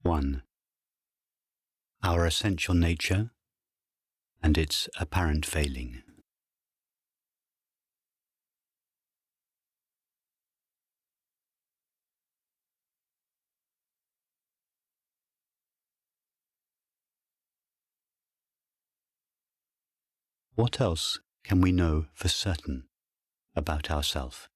1. Our essential nature and its apparent failing. What else can we know for certain about ourself?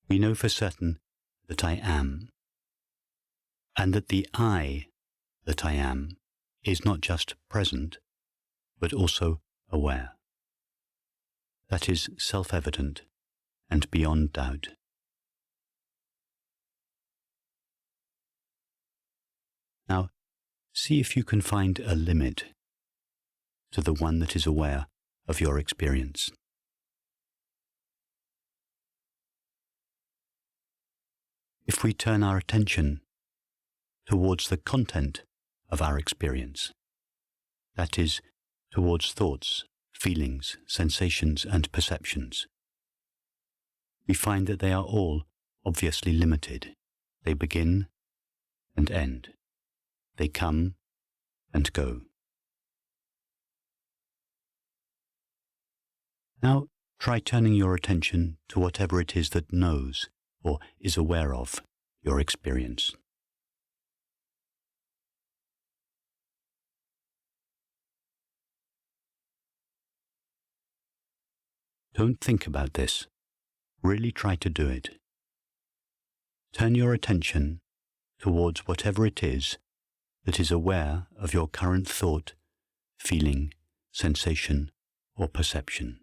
We know for certain that I am, and that the I that I am is not just present, but also aware. That is self-evident and beyond doubt. Now, see if you can find a limit to the one that is aware of your experience. If we turn our attention towards the content of our experience, that is, towards thoughts, feelings, sensations, and perceptions, we find that they are all obviously limited. They begin and end. They come and go. Now try turning your attention to whatever it is that knows or is aware of your experience. Don't think about this. Really try to do it. Turn your attention towards whatever it is that is aware of your current thought, feeling, sensation, or perception.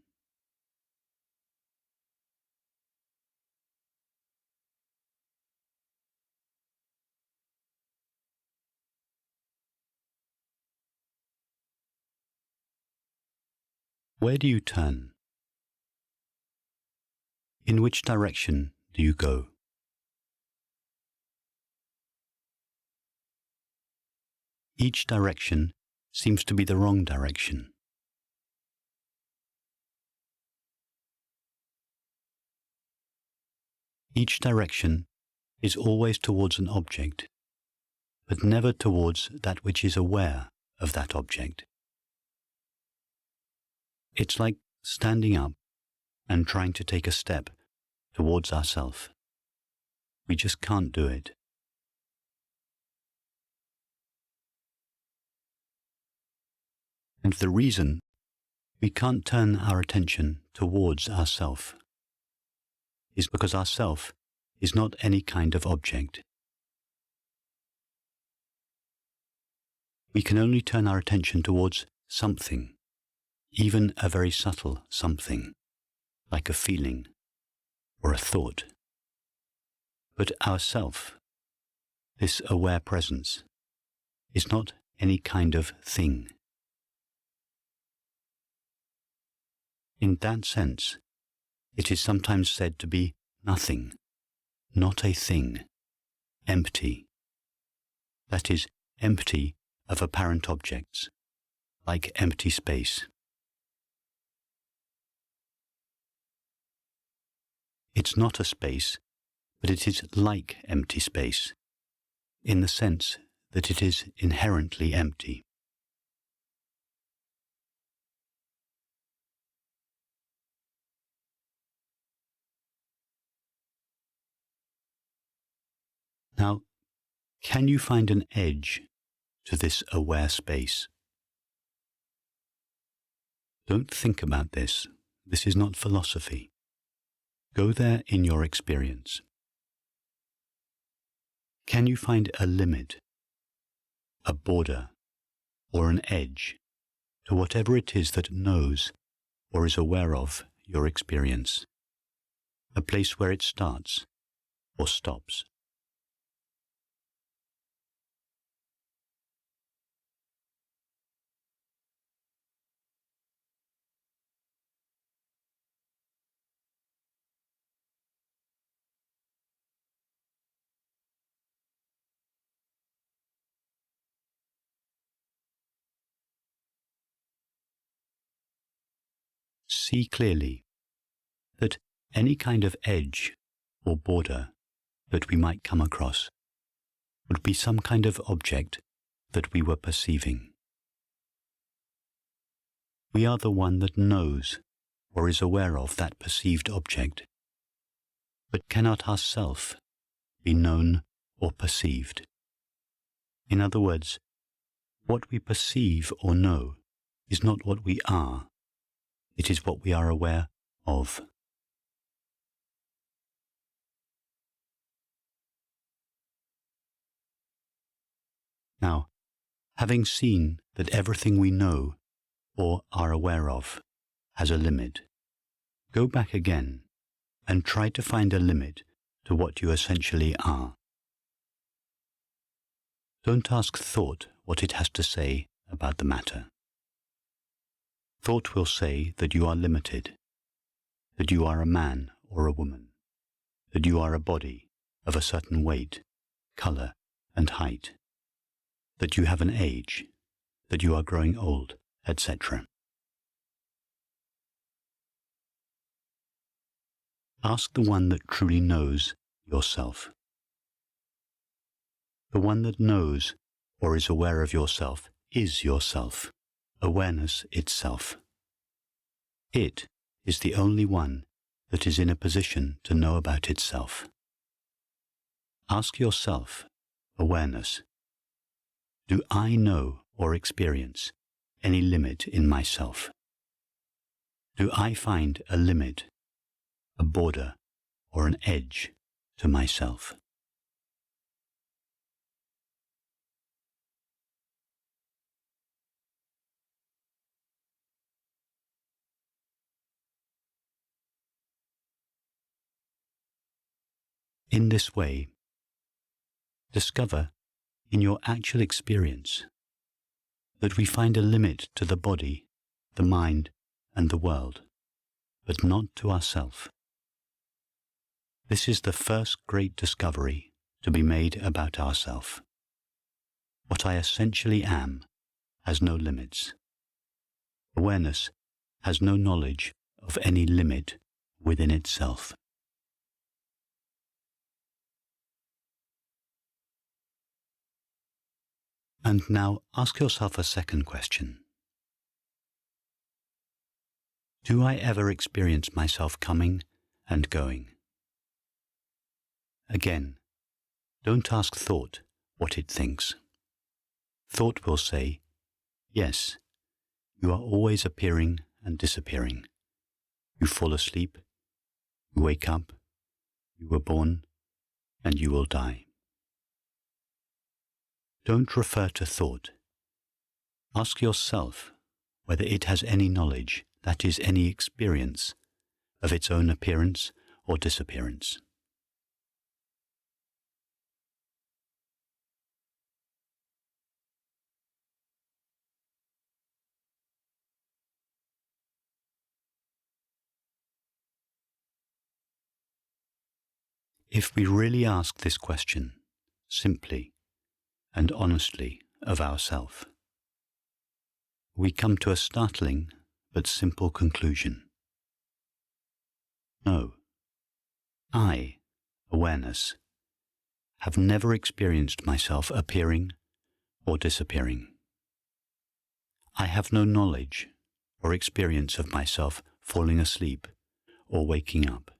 Where do you turn? In which direction do you go? Each direction seems to be the wrong direction. Each direction is always towards an object, but never towards that which is aware of that object. It's like standing up and trying to take a step towards ourself. We just can't do it. And the reason we can't turn our attention towards ourself is because ourself is not any kind of object. We can only turn our attention towards something, even a very subtle something, like a feeling or a thought. But ourself, this aware presence, is not any kind of thing. In that sense, it is sometimes said to be nothing, not a thing, empty. That is, empty of apparent objects, like empty space. It's not a space, but it is like empty space, in the sense that it is inherently empty. Now, can you find an edge to this aware space? Don't think about this. This is not philosophy. Go there in your experience. Can you find a limit, a border, or an edge to whatever it is that knows or is aware of your experience? A place where it starts or stops? See clearly that any kind of edge or border that we might come across would be some kind of object that we were perceiving. We are the one that knows or is aware of that perceived object, but cannot ourself be known or perceived. In other words, what we perceive or know is not what we are, it is what we are aware of. Now, having seen that everything we know or are aware of has a limit, go back again and try to find a limit to what you essentially are. Don't ask thought what it has to say about the matter. Thought will say that you are limited, that you are a man or a woman, that you are a body of a certain weight, color, and height, that you have an age, that you are growing old, etc. Ask the one that truly knows yourself. The one that knows or is aware of yourself is yourself, awareness itself. It is the only one that is in a position to know about itself. Ask yourself, awareness, do I know or experience any limit in myself? Do I find a limit, a border, or an edge to myself? In this way, discover in your actual experience that we find a limit to the body, the mind, and the world, but not to ourself. This is the first great discovery to be made about ourself. What I essentially am has no limits. Awareness has no knowledge of any limit within itself. And now ask yourself a second question. Do I ever experience myself coming and going? Again, don't ask thought what it thinks. Thought will say, yes, you are always appearing and disappearing. You fall asleep, you wake up, you were born, and you will die. Don't refer to thought. Ask yourself whether it has any knowledge, that is, any experience, of its own appearance or disappearance. If we really ask this question, simply and honestly of ourself, we come to a startling but simple conclusion. No, I, awareness, have never experienced myself appearing or disappearing. I have no knowledge or experience of myself falling asleep or waking up,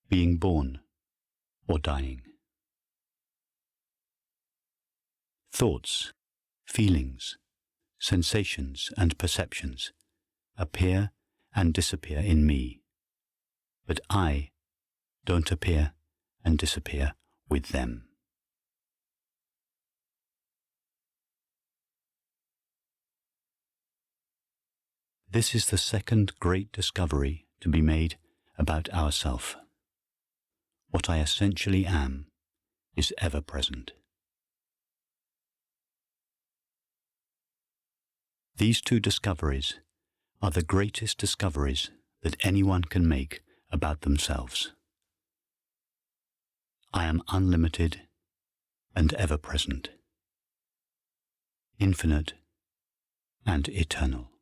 being born or dying. Thoughts, feelings, sensations and perceptions appear and disappear in me, but I don't appear and disappear with them. This is the second great discovery to be made about ourself. What I essentially am is ever present. These two discoveries are the greatest discoveries that anyone can make about themselves. I am unlimited and ever present, infinite and eternal.